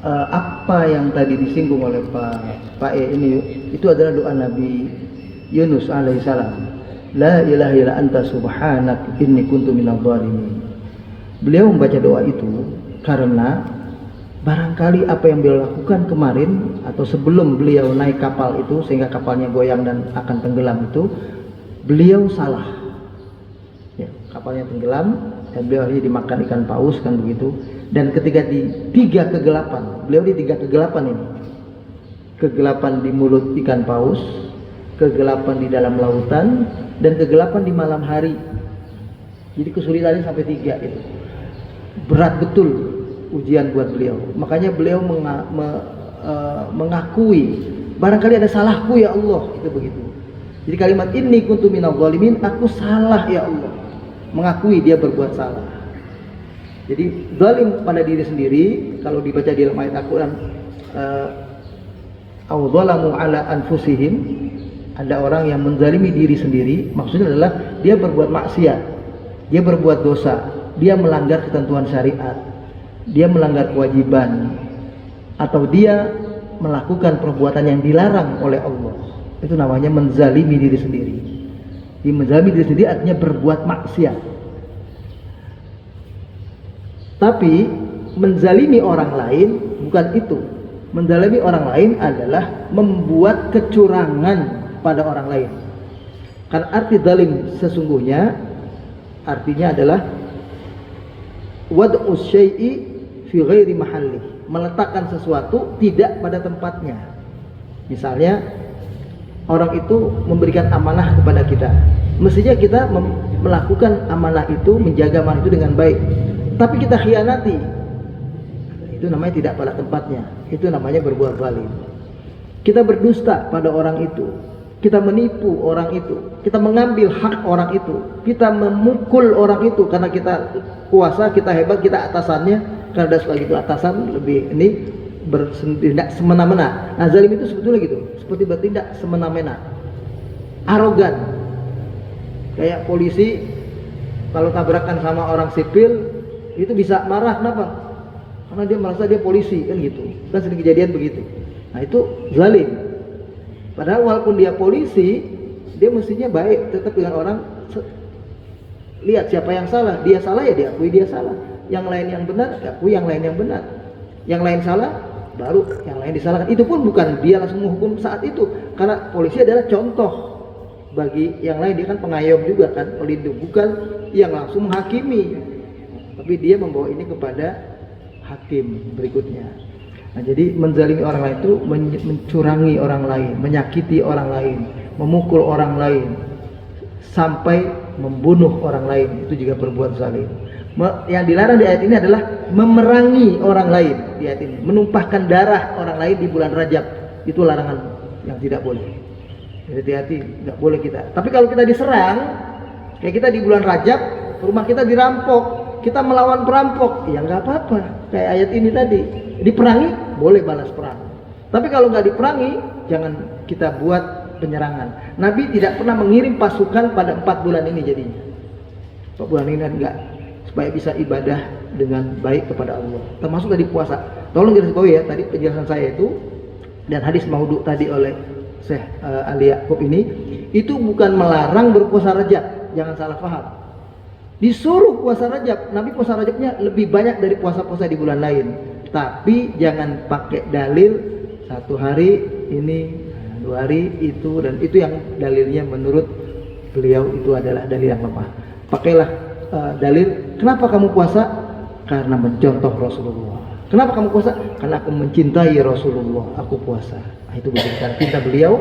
apa yang tadi disinggung oleh Pak E ini itu adalah doa Nabi Yunus alaihissalam. La ilaha illa anta subhanak inni kuntu minadh dhalimin. Beliau membaca doa itu karena barangkali apa yang beliau lakukan kemarin atau sebelum beliau naik kapal itu sehingga kapalnya goyang dan akan tenggelam itu, beliau salah. Ya, kapalnya tenggelam dan beliau akhirnya dimakan ikan paus kan begitu. Dan ketika di tiga kegelapan, beliau di tiga kegelapan ini, kegelapan di mulut ikan paus, kegelapan di dalam lautan, dan kegelapan di malam hari. Jadi kesulitannya sampai tiga itu. Berat betul ujian buat beliau. Makanya beliau mengakui barangkali ada salahku ya Allah, itu begitu. Jadi kalimat inni kuntu minadh dhalimin, aku salah ya Allah. Mengakui dia berbuat salah. Jadi zalim pada diri sendiri kalau dibaca di dalam ayat Al-Qur'an, au zalamu ala anfusihim, ada orang yang menzalimi diri sendiri, maksudnya adalah dia berbuat maksiat, dia berbuat dosa, dia melanggar ketentuan syariat, dia melanggar kewajiban, atau dia melakukan perbuatan yang dilarang oleh Allah. Itu namanya menzalimi diri sendiri. Di menzalimi diri sendiri artinya berbuat maksiat. Tapi menzalimi orang lain bukan itu. Menzalimi orang lain adalah membuat kecurangan pada orang lain. Kan arti zalim sesungguhnya artinya adalah wad'u syai'i fi ghairi mahalli, meletakkan sesuatu tidak pada tempatnya. Misalnya orang itu memberikan amanah kepada kita, mestinya kita melakukan amanah itu, menjaga amanah itu dengan baik, tapi kita khianati, itu namanya tidak pada tempatnya, itu namanya berbuat zalim. Kita berdusta pada orang itu, kita menipu orang itu, kita mengambil hak orang itu, kita memukul orang itu karena kita kuasa, kita hebat, kita atasannya, karena suka gitu atasan lebih ini bertindak semena-mena. Nah, zalim itu sebetulnya gitu, seperti bertindak semena-mena, arogan. Kayak polisi kalau tabrakan sama orang sipil itu bisa marah, kenapa? Karena dia merasa dia polisi, kan gitu. Kan sering kejadian begitu. Nah, itu zalim. Padahal walaupun dia polisi, dia mestinya baik tetap dengan orang. Lihat siapa yang salah, dia salah ya diakui dia salah. Yang lain yang benar, diakui yang lain yang benar. Yang lain salah, baru yang lain disalahkan. Itu pun bukan dia langsung menghukum saat itu, karena polisi adalah contoh bagi yang lain. Dia kan pengayom juga kan, pelindung, bukan yang langsung menghakimi. Tapi dia membawa ini kepada hakim berikutnya. Nah, jadi menzalimi orang lain itu mencurangi orang lain, menyakiti orang lain, memukul orang lain, sampai membunuh orang lain, itu juga berbuat zalim. Yang dilarang di ayat ini adalah memerangi orang lain di ayat ini, menumpahkan darah orang lain di bulan Rajab, itu larangan yang tidak boleh. Jadi hati-hati, nggak boleh kita. Tapi kalau kita diserang, kayak kita di bulan Rajab, rumah kita dirampok, kita melawan perampok, ya nggak apa-apa. Kayak ayat ini tadi, diperangi boleh balas perang. Tapi kalau nggak diperangi, jangan kita buat penyerangan. Nabi tidak pernah mengirim pasukan pada 4 bulan ini jadinya. 4 bulan ini kan enggak, supaya bisa ibadah dengan baik kepada Allah. Termasuk tadi puasa. Tolong garis bawahi ya, tadi penjelasan saya itu dan hadis maudhu tadi oleh Syekh Ali Yaqub ini, itu bukan melarang berpuasa Rajab, jangan salah paham. Disuruh puasa Rajab, Nabi puasa Rajabnya lebih banyak dari puasa-puasa di bulan lain. Tapi jangan pakai dalil 1 hari ini, 2 hari itu, dan itu yang dalilnya menurut beliau itu adalah dalil yang lemah. Pakailah dalil, kenapa kamu puasa? Karena mencontoh Rasulullah. Kenapa kamu puasa? Karena aku mencintai Rasulullah, aku puasa. Nah, itu bukan cinta beliau,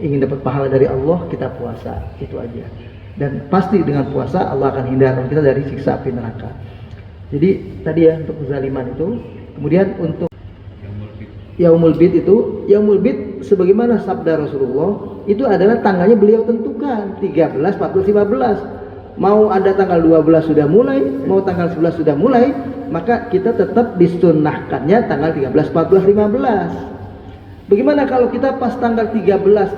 ingin dapat pahala dari Allah, kita puasa, itu aja. Dan pasti dengan puasa Allah akan hindarkan kita dari siksa api neraka. Jadi tadi ya untuk kezaliman itu. Kemudian untuk Yaumul Bid itu, Yaumul Bid sebagaimana sabda Rasulullah, itu adalah tanggalnya beliau tentukan 13, 14, 15. Mau ada tanggal 12 sudah mulai, mau tanggal 11 sudah mulai, maka kita tetap disunnahkannya tanggal 13, 14, 15. Bagaimana kalau kita pas tanggal 13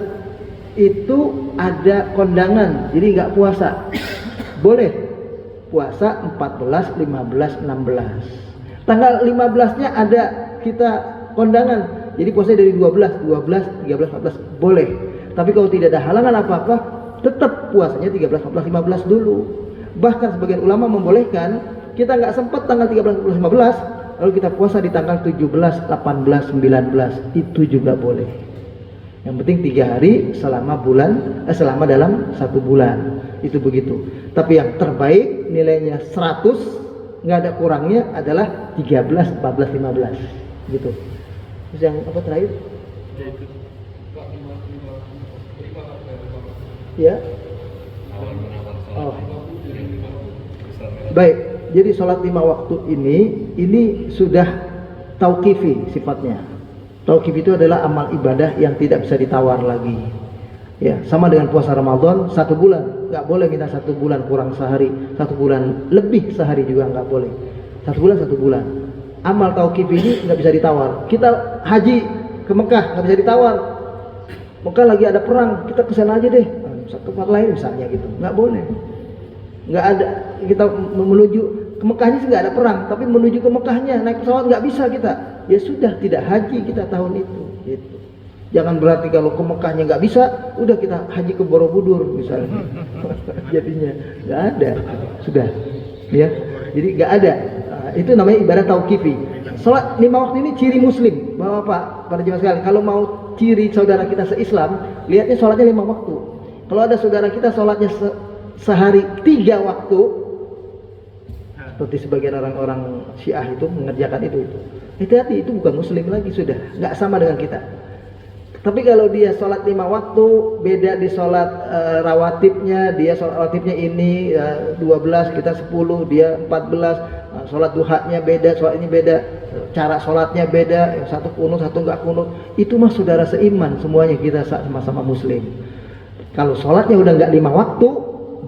itu ada kondangan, jadi nggak puasa? Boleh puasa 14, 15, 16. Tanggal 15-nya ada kita kondangan, jadi puasa dari 12, 13, 14 boleh. Tapi kalau tidak ada halangan apa-apa, tetap puasanya 13, 14, 15 dulu. Bahkan sebagian ulama membolehkan kita nggak sempat tanggal 13, 14, 15, lalu kita puasa di tanggal 17, 18, 19, itu juga boleh. Yang penting 3 hari selama dalam 1 bulan, itu begitu. Tapi yang terbaik nilainya 100, nggak ada kurangnya adalah 13, 14, 15 gitu. Terus yang apa terakhir? Ya. Oh. Baik, jadi sholat 5 waktu ini sudah tauqifi sifatnya. Tauqif itu adalah amal ibadah yang tidak bisa ditawar lagi. Ya, sama dengan puasa Ramadan 1 bulan, nggak boleh kita 1 bulan kurang sehari, 1 bulan lebih sehari juga nggak boleh. 1 bulan 1 bulan. Amal tauqif ini nggak bisa ditawar. Kita haji ke Mekah nggak bisa ditawar. Mekah lagi ada perang, kita kesana aja deh, satu tempat lain misalnya gitu, nggak boleh. Nggak ada, kita menuju ke Mekahnya sih nggak ada perang, tapi menuju ke Mekahnya naik pesawat nggak bisa kita. Ya sudah, tidak haji kita tahun itu gitu. Jangan berarti kalau ke Mekahnya nggak bisa, udah kita haji ke Borobudur misalnya. Jadinya nggak ada, sudah ya, jadi nggak ada. Itu namanya ibadah tauqifi. Sholat 5 waktu ini ciri muslim, Bapak, para jemaah sekalian. Kalau mau ciri saudara kita se-Islam, lihatnya sholatnya 5 waktu. Kalau ada saudara kita sholatnya sehari 3 waktu, seperti sebagian orang-orang Syiah itu mengerjakan itu. Hati-hati, itu bukan muslim lagi, sudah nggak sama dengan kita. Tapi kalau dia sholat 5 waktu, beda di sholat rawatibnya, dia sholat rawatibnya ini 12, kita 10, dia 14, sholat duhanya beda, sholat ini beda, cara sholatnya beda, yang satu kunut, satu nggak kunut, itu mah saudara seiman, semuanya kita sama-sama muslim. Kalau sholatnya udah nggak 5 waktu,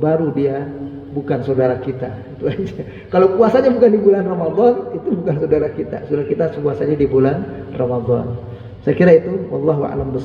baru dia bukan saudara kita, itu aja. Kalau puasanya bukan di bulan Ramadan, itu bukan saudara kita. Saudara kita puasanya di bulan Ramadan. Saya kira itu, wallahu a'lam.